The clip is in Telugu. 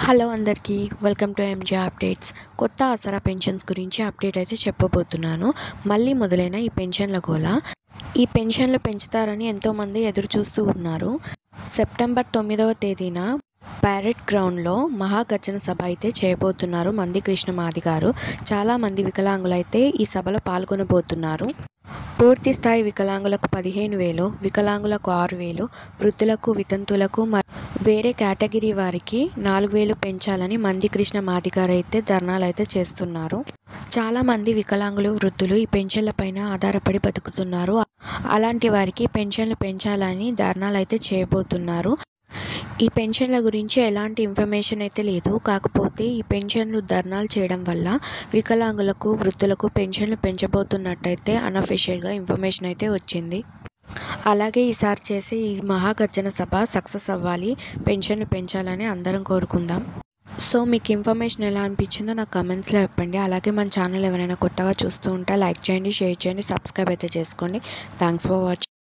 హలో అందరికీ వెల్కమ్ టు ఎంజే అప్డేట్స్. కొత్త ఆసరా పెన్షన్స్ గురించి అప్డేట్ అయితే చెప్పబోతున్నాను. మళ్ళీ మొదలైన ఈ పెన్షన్ల గోల. ఈ పెన్షన్లు పెంచుతారని ఎంతోమంది ఎదురు చూస్తూ ఉన్నారు. సెప్టెంబర్ 9వ తేదీన ప్యారెడ్ గ్రౌండ్లో మహాగర్జన సభ అయితే చేయబోతున్నారు మంది కృష్ణమాది గారు. చాలామంది వికలాంగులైతే ఈ సభలో పాల్గొనబోతున్నారు. పూర్తి స్థాయి వికలాంగులకు 15,000, వికలాంగులకు 6,000, వృద్ధులకు, వితంతువులకు వేరే కేటగిరీ వారికి 4,000 పెంచాలని మంది కృష్ణ మాదిగారు అయితే ధర్నాలు అయితే చేస్తున్నారు. చాలామంది వికలాంగులు, వృద్ధులు ఈ పెన్షన్లపైన ఆధారపడి బతుకుతున్నారు. అలాంటి వారికి పెన్షన్లు పెంచాలని ధర్నాలు అయితే చేయబోతున్నారు. ఈ పెన్షన్ల గురించి ఎలాంటి ఇన్ఫర్మేషన్ అయితే లేదు. కాకపోతే ఈ పెన్షన్లు ధర్నాలు చేయడం వల్ల వికలాంగులకు, వృద్ధులకు పెన్షన్లు పెంచబోతున్నట్టయితే అన్అఫీషియల్గా ఇన్ఫర్మేషన్ అయితే వచ్చింది. అలాగే ఈసారి చేసే ఈ మహాగర్జన సభ సక్సెస్ అవ్వాలి, పెన్షన్లు పెంచాలని అందరం కోరుకుందాం. సో మీకు ఇన్ఫర్మేషన్ ఎలా అనిపించిందో నాకు కమెంట్స్లో చెప్పండి. అలాగే మన ఛానల్ ఎవరైనా కొత్తగా చూస్తూ ఉంటే లైక్ చేయండి, షేర్ చేయండి, సబ్స్క్రైబ్ అయితే చేసుకోండి. Thanks for watching.